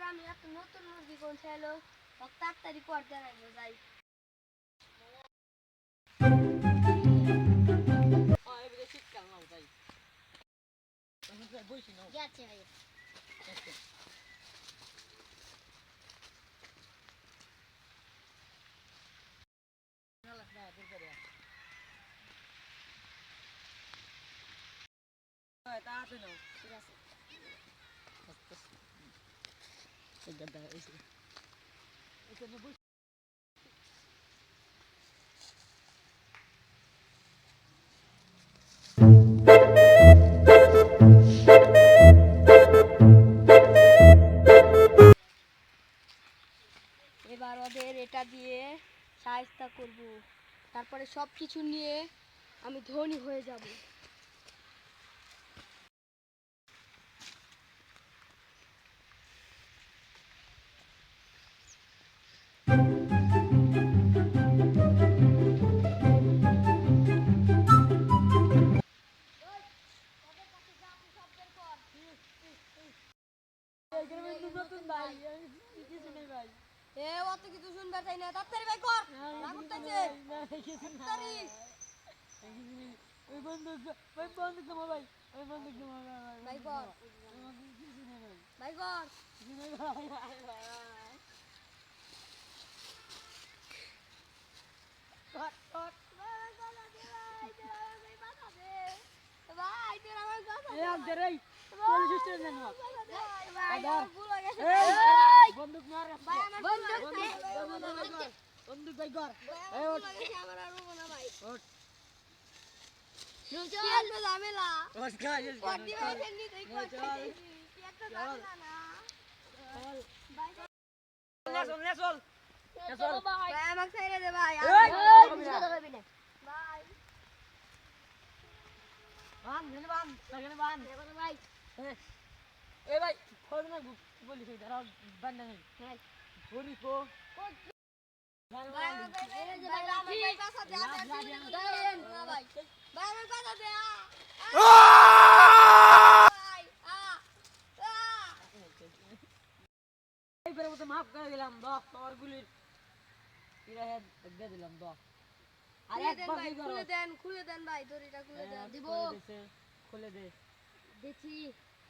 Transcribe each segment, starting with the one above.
আমি এত নতুন মুরগি কোন ছেলো তাড়াতাড়ি পর্দা রাখবো যাই শীতকাল নাও যাই বসি নাও যাচ্ছে ভাই তাড়াতাড়ি নাও ঠিক আছে এবার ওদের এটা দিয়ে সাহায্য করব তারপরে সব কিছু নিয়ে আমি ধনী হয়ে যাব নতুন ভাই কিছু নেই ভাই এ অত কিছু শুনতে চাই না তাড়াতাড়ি ভাই কর না করতেছে তাড়াতাড়ি ওই বন্দুক ভাই বন্দুক দাও ভাই ওই বন্দুক দাও ভাই কর ভাই কর বন্দুক মার বন্দুক ভাই কর আমার আর রুবো না ভাই ওঠ কি একটা ঝামেলা ওঠ গাইস করতে পারছেন নি তুই করতে কি একটা ঝামেলা না ভাই চল নে চল চল ভাই আমাকে ছেড়ে দে ভাই এই কথা কইবি না ভাই বান ভাই এ ভাই ফোন না বলি কই দাঁড়াও বান না নেই ঘুরি কো ভাই আমার কথা দে ভাই ভাই আমার কথা দে এইবারে মতো মাফ করে দিলাম 10 তোমার গুলির ইরা হেড দিয়ে দিলাম 10 আর একবার খুলে দেন ভাই দড়িটা খুলে দেন দিব খুলে দে দেখি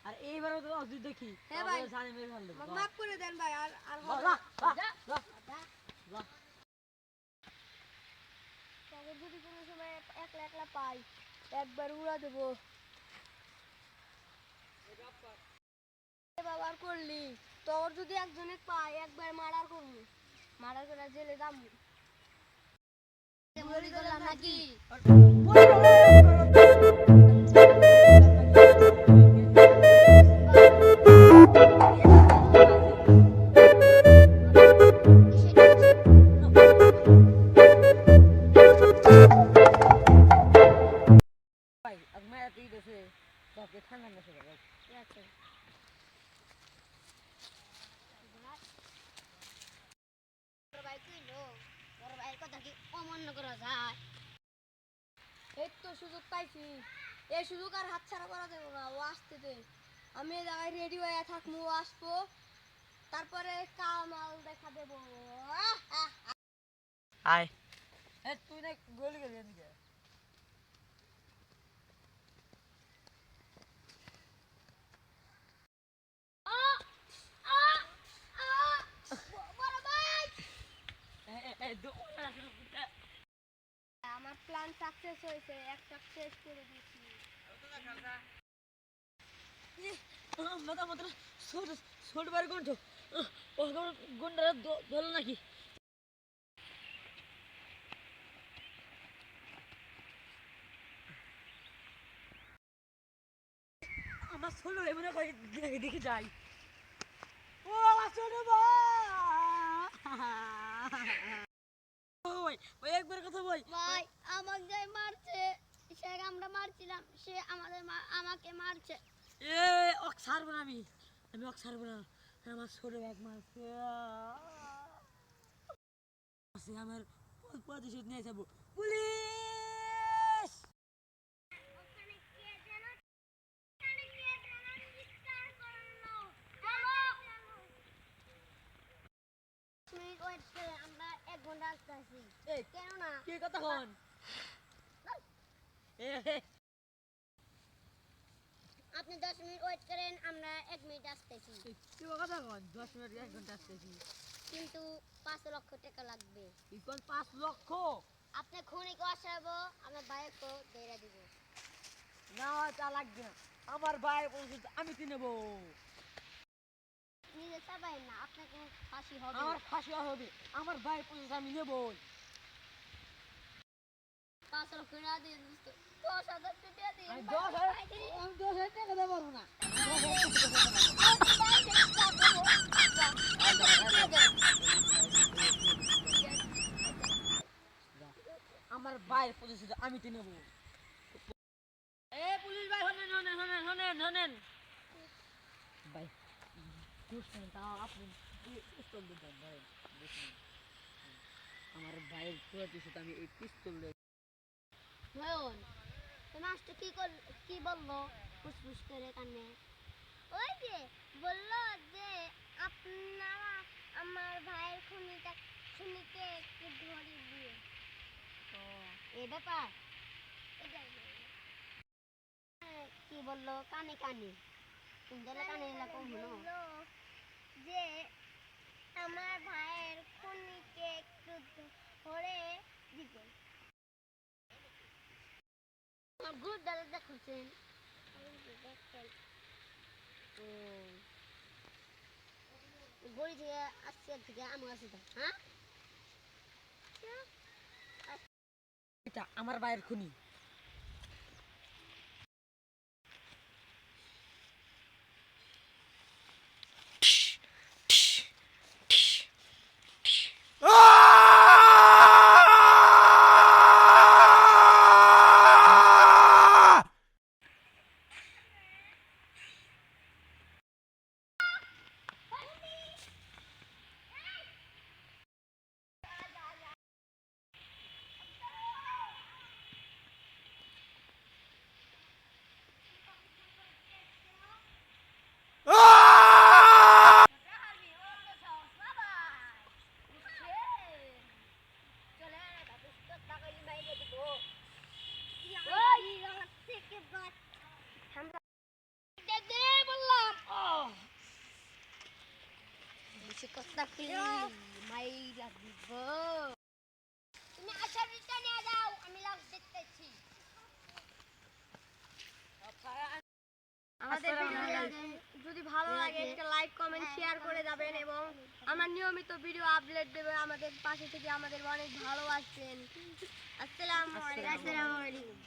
আর এইবারে তো অজি দেখি হ্যাঁ ভাই জানি মেরে ফেল দেব মাফ করে দেন ভাই আর আর তবে যদি কোনো সময় একলা একলা পাই একবার উড়া দেবো ব্যবহার করলি তোর যদি একজনে পাই একবার মার্ডার করবো মার্ডার করে জেলে যাবো করলাম নাকি ভাই আজ মায়া তুই দেশে তোকে ঠান্ডা না সেটা ভাই আচ্ছা ভাই কইলো বড় ভাইয়ের কথা কি অমান্য করা যায় এই তো সুযোগ পাইছি এই সুযোগ আর হাতছাড়া করা যাবে না ও আসতে দে আমি এই জায়গায় রেডি হয়ে থাকবো ও আসবো তারপরে কামাল দেখা দেবো আয় এ তুই না গলি গলি এদিকে আমার প্ল্যান সাকসেস হয়েছে একটা শেষ করে দিয়েছি মাথা মাত্র ছোট বাড়ি গন্ঠ ও গন্ডা ধরল নাকি আমার ছোট ভাই মনে করে দেখে যাই ও আমার ছোট ভাই ওই একবার কথা বল ভাই আমাকে যে মারছে সে আমরা মারছিলাম সে আমাকে মারছে এ ওক ছাড়বো না আমি ওক ছাড়বো না আমার ছোট ভাই মারছে আমার প্রতিশোধ নিয়ে যাবো পুলিশ এই কেন না কি কথা হন এ আপনি 10 মিনিট ওয়েট করেন, আমরা 1 মিনিট আসতেছি। কি কথা হন 10 মিনিট 1 ঘন্টা আসতেছি কিন্তু 5 লক্ষ টাকা লাগবে। কি কোন 5 লক্ষ আপনি খুনিকে আসাবো, আমার ভাইকে দেয়া দিব। না তা লাগবে না আমার ভাই বলছে আমি কি নেব নিজে চাবাই না, আপনাকে ফাঁসি হবে। আমার ফাঁসি হবে আমার ভাই বলছে আমি নেব 5 লক্ষ টাকা দিয়ে দিস তো, 10,000 টাকা দিয়ে আমি 10,000 টাকা দেব না আমার ভাই বলছে আমি কি নেব এ পুলিশ ভাই শুনেন শুনেন শুনেন শুনেন শুনেন ভাই বুঝছেন তা আপনি পিস্তল দিতেন ভাই বুঝছেন আমার ভাইয়ের প্রতি আমি এই পিস্তল নয়ন, তো মাস্টার কি বললো ফুসফুস করে কানে? ওই যে বললো যে আপনারা আমার ভাইয়ের খুনিকে একটু ধরে দিয়ে। ও এই ব্যাপার, এটাই বললো। কি বললো কানে কানে? তুমি দিলে কানে নিলে কম হলো যে আমার ভাইয়ের খুনিকে একটু ধরে দিতে। গ্রুপ দাদা খুঁজছেন গড়ি থেকে আসছে থেকে আমার আছে হ্যাঁ এটা আমার ভাইয়ের খুনি কথা মাইরা দিব। তুমি আসার রিটা নিয়ে যাও, আমি লাভ দেখতেছি। আমাদের ভিডিও যদি ভালো লাগে একটা লাইক কমেন্ট শেয়ার করে যাবেন এবং আমার নিয়মিত ভিডিও আপলোড দেবে। আমাদের পাশে থেকে আমাদের অনেক ভালোবাসবেন। আসসালামু আলাইকুম।